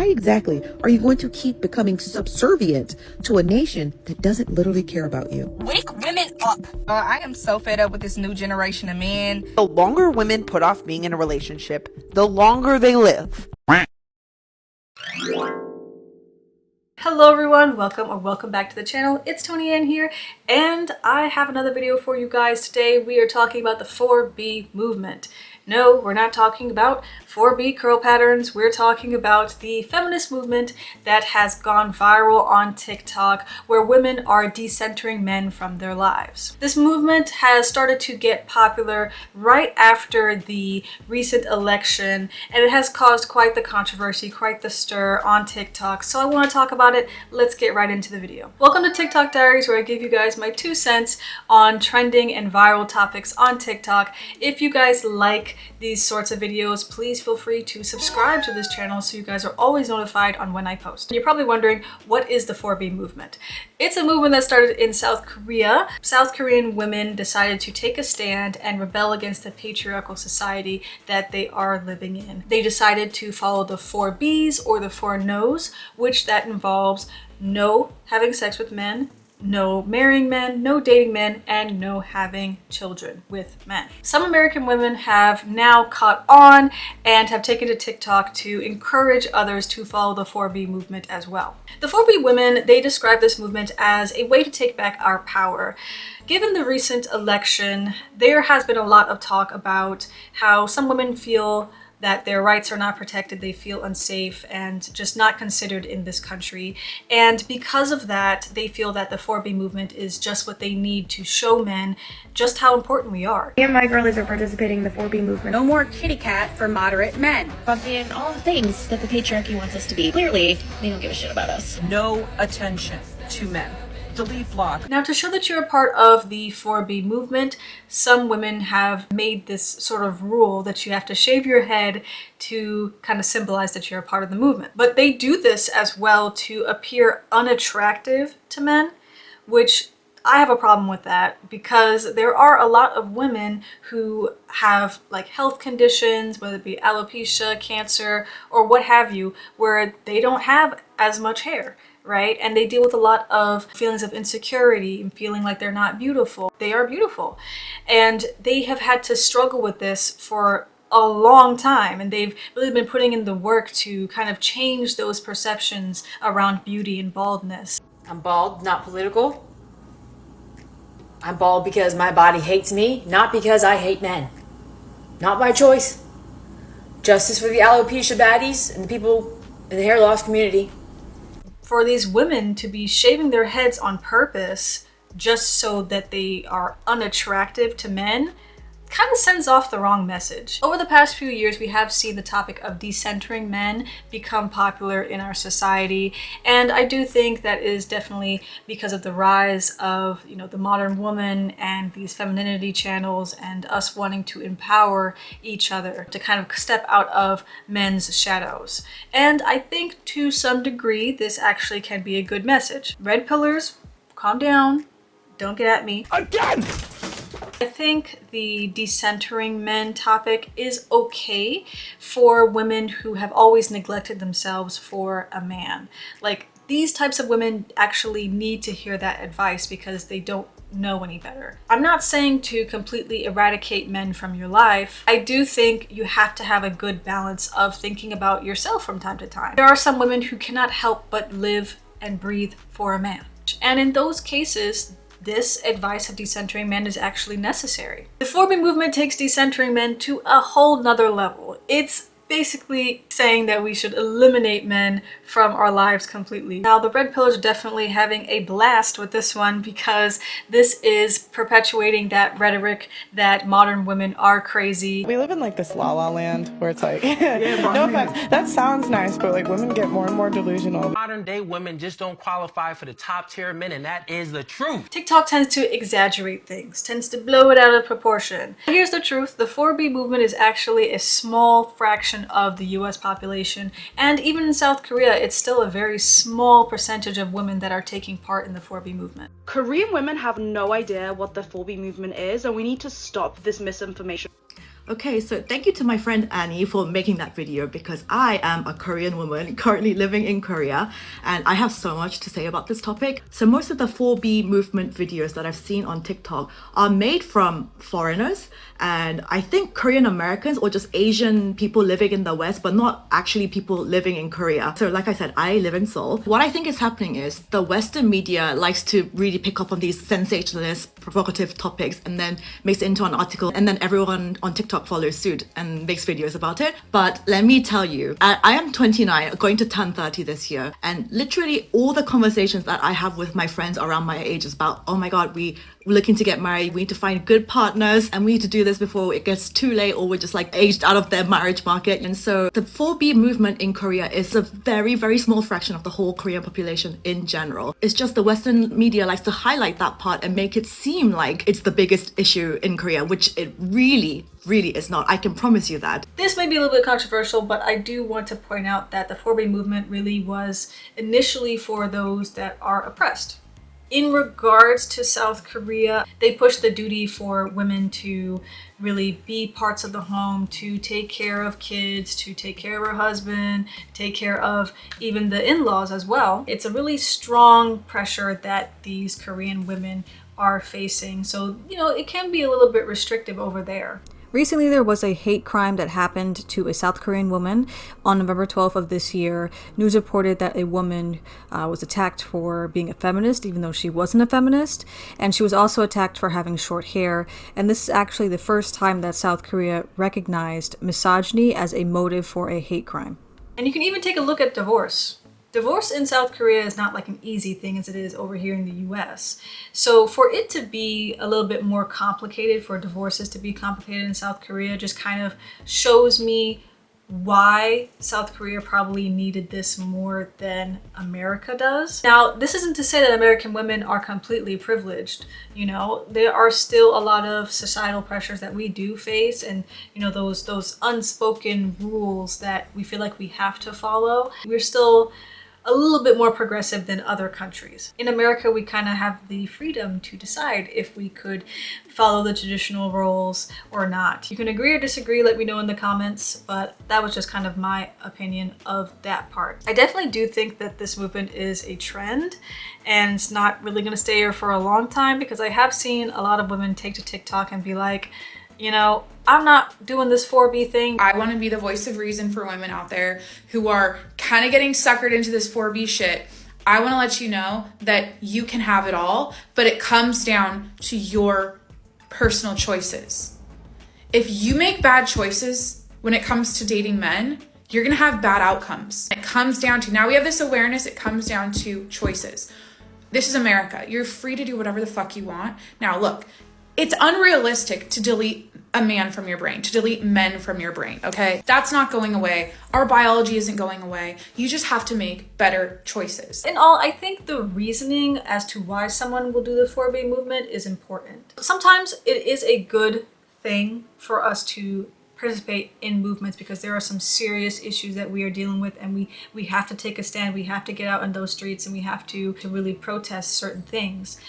why exactly are you going to keep becoming subservient to a nation that doesn't literally care about you? Wake women up. I am so fed up with this new generation of men. The longer women put off being in a relationship, the longer they live. Hello everyone, welcome back to the channel. It's Tony Ann here, and I have another video for you guys. Today we are talking about the 4B movement. No, we're not talking about 4B curl patterns. We're talking about the feminist movement that has gone viral on TikTok, where women are decentering men from their lives. This movement has started to get popular right after the recent election, and it has caused quite the controversy, quite the stir on TikTok. So I want to talk about it. Let's get right into the video. Welcome to TikTok Diaries, where I give you guys my 2 cents on trending and viral topics on TikTok. If you guys like these sorts of videos, please feel free to subscribe to this channel so you guys are always notified on when I post. You're probably wondering, what is the 4B movement? It's a movement that started in South Korea. South Korean women decided to take a stand and rebel against the patriarchal society that they are living in. They decided to follow the 4Bs, or the 4 no's, which that involves no having sex with men, no marrying men, no dating men, and no having children with men. Some American women have now caught on and have taken to TikTok to encourage others to follow the 4B movement as well. The 4B women, they describe this movement as a way to take back our power. Given the recent election, there has been a lot of talk about how some women feel that their rights are not protected, they feel unsafe and just not considered in this country. And because of that, they feel that the 4B movement is just what they need to show men just how important we are. Me and my girlies are participating in the 4B movement. No more kitty cat for moderate men. Being all the things that the patriarchy wants us to be. Clearly, they don't give a shit about us. No attention to men. Delete block. Now, to show that you're a part of the 4B movement, some women have made this sort of rule that you have to shave your head to kind of symbolize that you're a part of the movement. But they do this as well to appear unattractive to men, which I have a problem with that, because there are a lot of women who have like health conditions, whether it be alopecia, cancer, or what have you, where they don't have as much hair, right? And they deal with a lot of feelings of insecurity and feeling like they're not beautiful. They are beautiful. And they have had to struggle with this for a long time, and they've really been putting in the work to kind of change those perceptions around beauty and baldness. I'm bald, not political. I'm bald because my body hates me, not because I hate men. Not by choice. Justice for the alopecia baddies and the people in the hair loss community. For these women to be shaving their heads on purpose just so that they are unattractive to men kind of sends off the wrong message. Over the past few years, we have seen the topic of decentering men become popular in our society, and I do think that is definitely because of the rise of, the modern woman and these femininity channels, and us wanting to empower each other to kind of step out of men's shadows. And I think to some degree this actually can be a good message. Red pillars, calm down, don't get at me. Again! I think the decentering men topic is okay for women who have always neglected themselves for a man. Like, these types of women actually need to hear that advice because they don't know any better. I'm not saying to completely eradicate men from your life. I do think you have to have a good balance of thinking about yourself from time to time. There are some women who cannot help but live and breathe for a man. And in those cases, this advice of decentering men is actually necessary. The 4B movement takes decentering men to a whole nother level. It's basically saying that we should eliminate men from our lives completely. Now, the red pillars are definitely having a blast with this one, because this is perpetuating that rhetoric that modern women are crazy. We live in like this la la land where it's like, no offense, that sounds nice, but like women get more and more delusional. Modern day women just don't qualify for the top tier men, and that is the truth. TikTok tends to exaggerate things, tends to blow it out of proportion. Here's the truth, the 4B movement is actually a small fraction of the US population, and even in South Korea, it's still a very small percentage of women that are taking part in the 4B movement. Korean women have no idea what the 4B movement is, and we need to stop this misinformation. Okay, so thank you to my friend Annie for making that video, because I am a Korean woman currently living in Korea and I have so much to say about this topic. So most of the 4B movement videos that I've seen on TikTok are made from foreigners, and I think Korean Americans or just Asian people living in the West, but not actually people living in Korea. So like I said, I live in Seoul. What I think is happening is the Western media likes to really pick up on these sensationalist, provocative topics and then makes it into an article, and then everyone on TikTok follows suit and makes videos about it. But let me tell you, I am 29, going to turn 30 this year, and literally all the conversations that I have with my friends around my age is about, oh my god, we're looking to get married, we need to find good partners, and we need to do this before it gets too late or we're just like aged out of their marriage market. And so the 4B movement in Korea is a very, very small fraction of the whole Korean population in general. It's just the Western media likes to highlight that part and make it seem like it's the biggest issue in Korea, which it really is not. I can promise you that. This may be a little bit controversial, but I do want to point out that the 4B movement really was initially for those that are oppressed. In regards to South Korea, they pushed the duty for women to really be parts of the home, to take care of kids, to take care of her husband, take care of even the in-laws as well. It's a really strong pressure that these Korean women are facing. So, you know, it can be a little bit restrictive over there. Recently, there was a hate crime that happened to a South Korean woman. On November 12th of this year, news reported that a woman was attacked for being a feminist, even though she wasn't a feminist. And she was also attacked for having short hair. And this is actually the first time that South Korea recognized misogyny as a motive for a hate crime. And you can even take a look at divorce. Divorce in South Korea is not like an easy thing as it is over here in the US. So for it to be a little bit more complicated, for divorces to be complicated in South Korea, just kind of shows me why South Korea probably needed this more than America does. Now, this isn't to say that American women are completely privileged. You know, there are still a lot of societal pressures that we do face, and you know, those unspoken rules that we feel like we have to follow. We're still a little bit more progressive than other countries. In America, we kind of have the freedom to decide if we could follow the traditional roles or not. You can agree or disagree, let me know in the comments, but that was just kind of my opinion of that part. I definitely do think that this movement is a trend, and it's not really gonna stay here for a long time, because I have seen a lot of women take to TikTok and be like, you know, I'm not doing this 4B thing. I want to be the voice of reason for women out there who are kind of getting suckered into this 4B shit. I want to let you know that you can have it all, but it comes down to your personal choices. If you make bad choices when it comes to dating men, you're going to have bad outcomes. It comes down to, now we have this awareness, it comes down to choices. This is America. You're free to do whatever the fuck you want. Now look, it's unrealistic to delete a man from your brain, to delete men from your brain, okay? That's not going away. Our biology isn't going away. You just have to make better choices. In all, I think the reasoning as to why someone will do the 4B movement is important. Sometimes it is a good thing for us to participate in movements, because there are some serious issues that we are dealing with, and we have to take a stand, we have to get out in those streets, and we have to really protest certain things.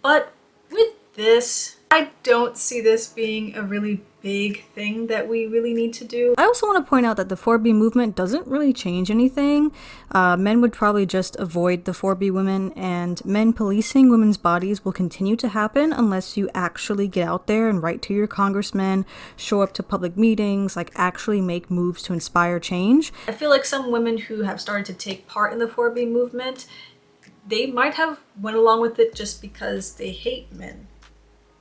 But with this, I don't see this being a really big thing that we really need to do. I also want to point out that the 4B movement doesn't really change anything. Men would probably just avoid the 4B women, and men policing women's bodies will continue to happen unless you actually get out there and write to your congressmen, show up to public meetings, like actually make moves to inspire change. I feel like some women who have started to take part in the 4B movement, they might have went along with it just because they hate men.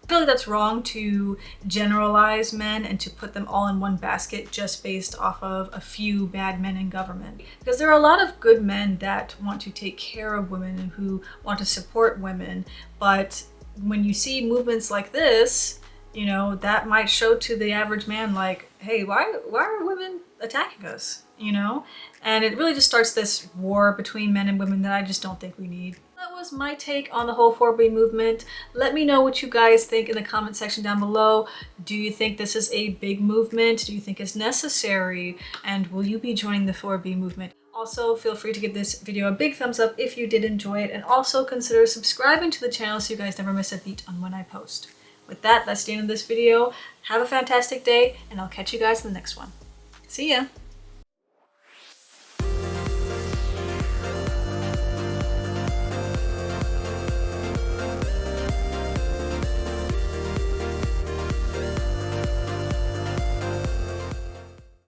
I feel like that's wrong to generalize men and to put them all in one basket just based off of a few bad men in government. Because there are a lot of good men that want to take care of women and who want to support women. But when you see movements like this, you know, that might show to the average man like, hey, why are women attacking us? You know? And it really just starts this war between men and women that I just don't think we need. That was my take on the whole 4B movement. Let me know what you guys think in the comment section down below. Do you think this is a big movement? Do you think it's necessary? And will you be joining the 4B movement? Also, feel free to give this video a big thumbs up if you did enjoy it, and also consider subscribing to the channel so you guys never miss a beat on when I post. With that, that's the end of this video. Have a fantastic day, and I'll catch you guys in the next one. See ya!